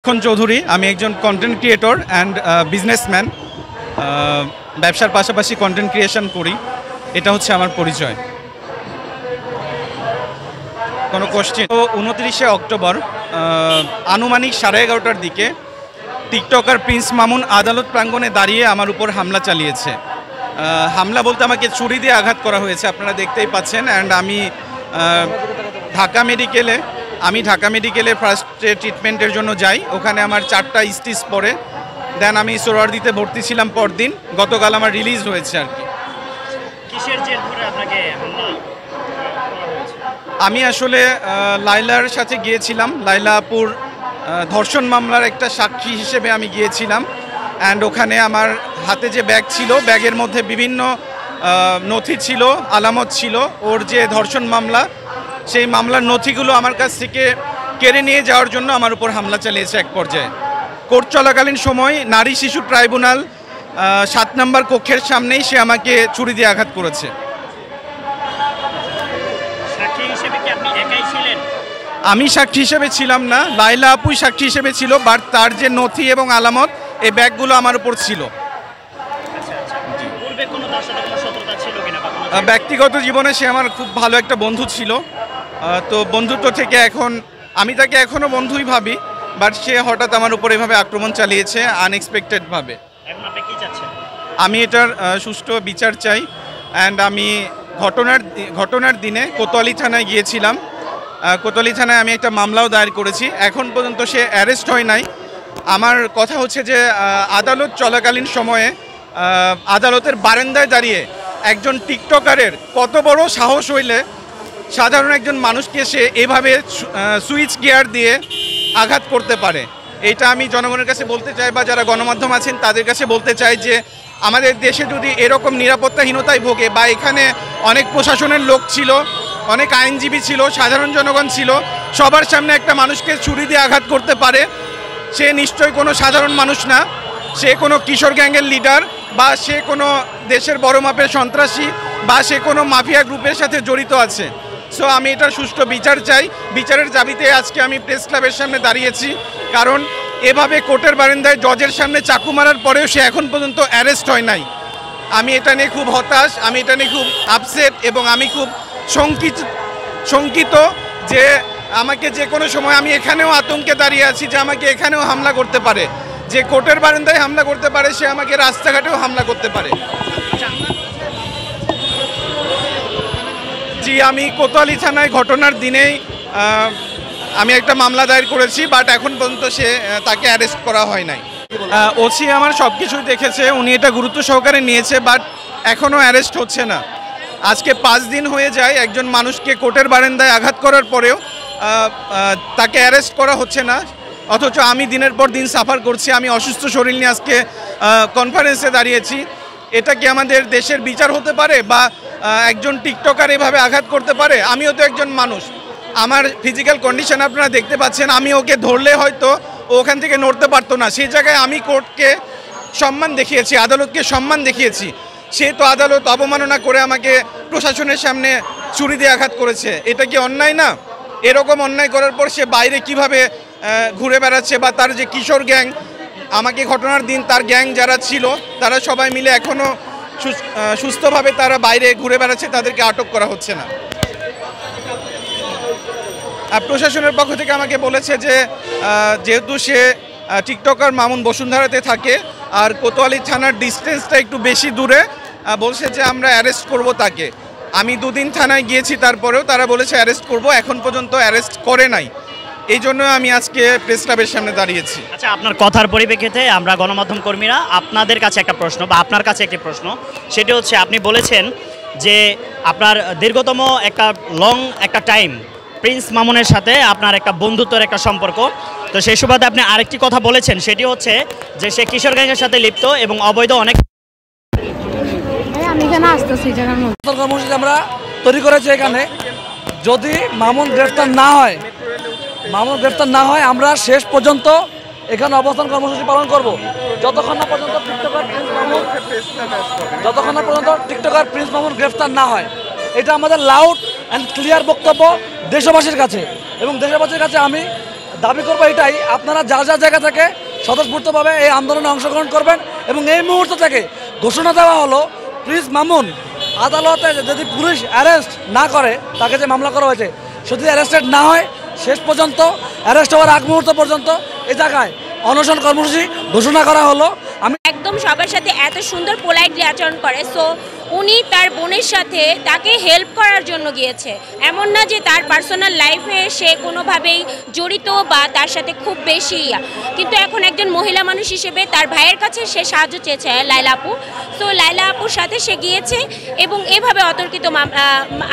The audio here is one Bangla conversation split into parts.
খন চৌধুরী। আমি একজন কন্টেন্ট ক্রিয়েটর অ্যান্ড বিজনেসম্যান। ব্যবসার পাশাপাশি কন্টেন্ট ক্রিয়েশন করি, এটা হচ্ছে আমার পরিচয়। কোনো কোশ্চেন? তো 29শে অক্টোবর আনুমানিক 11:30টার দিকে টিকটকার প্রিন্স মামুন আদালত প্রাঙ্গণে দাঁড়িয়ে আমার উপর হামলা চালিয়েছে। হামলা বলতে আমাকে ছুরি দিয়ে আঘাত করা হয়েছে, আপনারা দেখতেই পাচ্ছেন। অ্যান্ড আমি ঢাকা মেডিকেলে ফার্স্টে ট্রিটমেন্টের জন্য যাই। ওখানে আমার 4টা স্টিচ পড়ে। দেন আমি সোহরাওয়ার্দীতে ভর্তি ছিলাম পরদিন। গতকাল আমার রিলিজ হয়েছে আর কি। আমি আসলে লাইলার সাথে গিয়েছিলাম। লাইলা আপুর ধর্ষণ মামলার একটা সাক্ষী হিসেবে আমি গিয়েছিলাম। অ্যান্ড ওখানে আমার হাতে যে ব্যাগ ছিল, ব্যাগের মধ্যে বিভিন্ন নথি ছিল, আলামত ছিল। ওর যে ধর্ষণ মামলা, সেই মামলার নথিগুলো আমার কাছ থেকে কেড়ে নিয়ে যাওয়ার জন্য আমার উপর হামলা চালিয়েছে এক পর্যায়ে। কোর্ট চলাকালীন সময় নারী শিশু ট্রাইব্যুনাল 7 নম্বর কক্ষের সামনেই সে আমাকে ছুরি দিয়ে আঘাত করেছে। আমি সাক্ষী হিসেবে ছিলাম না, লাইলা আপুই সাক্ষী হিসেবে ছিল। বাট তার যে নথি এবং আলামত, এই ব্যাগগুলো আমার উপর ছিল। ব্যক্তিগত জীবনে সে আমার খুব ভালো একটা বন্ধু ছিল। তো বন্ধুত্ব থেকে এখন আমি তাকে এখনও বন্ধুই ভাবি। বাট সে হঠাৎ আমার উপর এভাবে আক্রমণ চালিয়েছে আনএক্সপেক্টেডভাবে। আমি এটার সুষ্ঠু বিচার চাই। অ্যান্ড আমি ঘটনার দিনে কোতোয়ালি থানায় গিয়েছিলাম। কোতোয়ালি থানায় আমি একটা মামলাও দায়ের করেছি। এখন পর্যন্ত সে অ্যারেস্ট হয় নাই। আমার কথা হচ্ছে যে আদালত চলাকালীন সময়ে আদালতের বারান্দায় দাঁড়িয়ে একজন টিকটকারের কত বড় সাহস হইলে সাধারণ একজন মানুষকে সে এভাবে সুইচ গিয়ার দিয়ে আঘাত করতে পারে। এটা আমি জনগণের কাছে বলতে চাই, বা যারা গণমাধ্যম আছেন তাদের কাছে বলতে চাই যে আমাদের দেশে যদি এরকম নিরাপত্তাহীনতায় ভোগে, বা এখানে অনেক প্রশাসনের লোক ছিল, অনেক আইনজীবী ছিল, সাধারণ জনগণ ছিল, সবার সামনে একটা মানুষকে ছুরি দিয়ে আঘাত করতে পারে, সে নিশ্চয়ই কোনো সাধারণ মানুষ না। সে কোনো কিশোর গ্যাংয়ের লিডার, বা সে কোনো দেশের বড় মাপের সন্ত্রাসী, বা সে কোনো মাফিয়া গ্রুপের সাথে জড়িত আছে। সো আমি এটার সুষ্ঠু বিচার চাই। বিচারের দাবিতে আজকে আমি প্রেস ক্লাবের সামনে দাঁড়িয়েছি। কারণ এভাবে কোর্টের বারান্দায় জজের সামনে চাকু মারার পরেও সে এখন পর্যন্ত অ্যারেস্ট হয় নাই। আমি এটা নিয়ে খুব হতাশ, আমি এটা নিয়ে খুব আপসেট, এবং আমি খুব শঙ্কিত যে আমাকে যে কোনো সময়, আমি এখানেও আতঙ্কে দাঁড়িয়ে আছি যে আমাকে এখানেও হামলা করতে পারে। যে কোর্টের বারান্দায় হামলা করতে পারে, সে আমাকে রাস্তাঘাটেও হামলা করতে পারে। জি, আমি কোতোয়ালি থানায় ঘটনার দিনেই আমি একটা মামলা দায়ের করেছি। বাট এখন পর্যন্ত তাকে অ্যারেস্ট করা হয় নাই। ওসি আমার সব কিছুই দেখেছে, উনি এটা গুরুত্ব সহকারে নিয়েছে। বাট এখনও অ্যারেস্ট হচ্ছে না। আজকে 5 দিন হয়ে যায় একজন মানুষকে কোর্টের বারান্দায় আঘাত করার পরেও তাকে অ্যারেস্ট করা হচ্ছে না। অথচ আমি দিনের পর দিন সাফার করছি। আমি অসুস্থ শরীর নিয়ে আজকে কনফারেন্সে দাঁড়িয়েছি। এটা কি আমাদের দেশের বিচার হতে পারে? বা একজন টিকটকার এভাবে আঘাত করতে পারে? আমিও তো একজন মানুষ, আমার ফিজিক্যাল কন্ডিশন আপনারা দেখতে পাচ্ছেন। আমি ওকে ধরলে হয়তো ও ওখান থেকে নড়তে পারতো না। সেই জায়গায় আমি কোর্টকে সম্মান দেখিয়েছি, আদালতকে সম্মান দেখিয়েছি। সে তো আদালত অবমাননা করে আমাকে প্রশাসনের সামনে ছুরি দিয়ে আঘাত করেছে। এটা কি অন্যায় না? এরকম অন্যায় করার পর সে বাইরে কিভাবে ঘুরে বেড়াচ্ছে, বা তার যে কিশোর গ্যাং, আমাকে ঘটনার দিন তার গ্যাং যারা ছিল তারা সবাই মিলে এখনও সুস্থভাবে তারা বাইরে ঘুরে বেড়াচ্ছে, তাদেরকে আটক করা হচ্ছে না। প্রশাসনের পক্ষ থেকে আমাকে বলেছে যে যেহেতু সে টিকটকার মামুন বসুন্ধরাতে থাকে, আর কোতোয়ালি থানার ডিস্টেন্সটা একটু বেশি দূরে, বলছে যে আমরা অ্যারেস্ট করব তাকে। আমি 2 দিন থানায় গিয়েছি, তারপরেও তারা বলেছে অ্যারেস্ট করব। এখন পর্যন্ত অ্যারেস্ট করে নাই। এই জন্য আমি আজকে প্রেস ক্লাবের সামনে দাঁড়িয়েছি। আচ্ছা, আপনার কথার পরিপ্রেক্ষিতে আমরা গণমাধ্যম কর্মীরা আপনাদের কাছে একটা প্রশ্ন, বা আপনার কাছে একটি প্রশ্ন, সেটি হচ্ছে আপনি বলেছেন যে আপনার দীর্ঘতম একটা টাইম প্রিন্স মামুনের সাথে আপনার একটা বন্ধুত্বের একটা সম্পর্ক। তো সেই সুবাদে আপনি আরেকটি কথা বলেছেন, সেটি হচ্ছে যে সে কিশোর গ্যাংয়ের সাথে লিপ্ত এবং অবৈধ অনেক। আমরা তৈরি করেছি এখানে। যদি মামুন গ্রেফতার না হয় আমরা শেষ পর্যন্ত এখানে অবস্থান কর্মসূচি পালন করব, যতক্ষণ না পর্যন্ত টিকটকার প্রিন্স মামুন গ্রেফতার না হয়। এটা আমাদের লাউড অ্যান্ড ক্লিয়ার বক্তব্য দেশবাসীর কাছে। এবং দেশবাসীর কাছে আমি দাবি করবো এটাই, আপনারা যা যা জায়গা থেকে স্বতঃস্ফূর্তভাবে এই আন্দোলনে অংশগ্রহণ করবেন এবং এই মুহূর্ত থেকে ঘোষণা দেওয়া হলো প্রিন্স মামুন আদালতে যদি পুলিশ অ্যারেস্ট না করে, তাকে যে মামলা করা হয়েছে যদি অ্যারেস্টেড না হয়, শেষ পর্যন্ত অ্যারেস্ট হওয়ার আগ মুহূর্ত পর্যন্ত এই জায়গায় অনশন কর্মসূচি ঘোষণা করা হলো। আমি একদম সবার সাথে এত সুন্দর পোলাইটলি আচরণ করে। সো উনি তার বোনের সাথে তাকে হেল্প করার জন্য গিয়েছে, এমন না যে তার পার্সোনাল লাইফে সে কোনোভাবেই জড়িত বা তার সাথে খুব বেশি কিন্তু এখন একজন মহিলা মানুষ হিসেবে তার ভাইয়ের কাছে সে সাহায্য চেয়েছে লাইলা আপু। সো লাইলা আপুর সাথে সে গিয়েছে এবং এভাবে অতর্কিত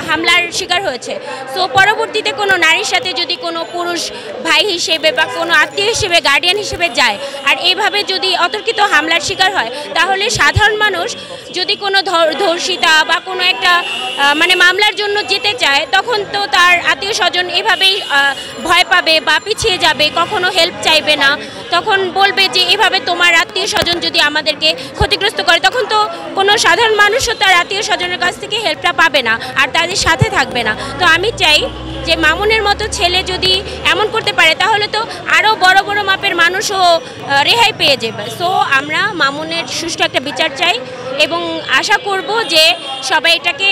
হামলার শিকার হয়েছে। সো পরবর্তীতে কোনো নারীর সাথে যদি কোনো পুরুষ ভাই হিসেবে বা কোনো আত্মীয় হিসেবে গার্ডিয়ান হিসেবে যায় আর এইভাবে যদি অতর্কিত হামলার শিকার হয়, তাহলে সাধারণ মানুষ যদি কোনো ধর্ষিতা বা কোনো একটা মানে মামলার জন্য যেতে চায়, তখন তো তার আত্মীয় স্বজন এভাবেই ভয় পাবে বা পিছিয়ে যাবে, কখনো হেল্প চাইবে না। তখন বলবে যে এভাবে তোমার আত্মীয় স্বজন যদি আমাদেরকে ক্ষতিগ্রস্ত করে, তখন তো কোনো সাধারণ মানুষও তার আত্মীয় স্বজনের কাছ থেকে হেল্পটা পাবে না আর তাদের সাথে থাকবে না। তো আমি চাই যে মামুনের মতো ছেলে যদি এমন করতে পারে, তাহলে তো আরও বড় বড় মাপের মানুষও রেহাই পেয়ে যাবে। সো আমরা মামুনের সুষ্ঠু একটা বিচার চাই এবং আশা করব যে সবাই এটাকে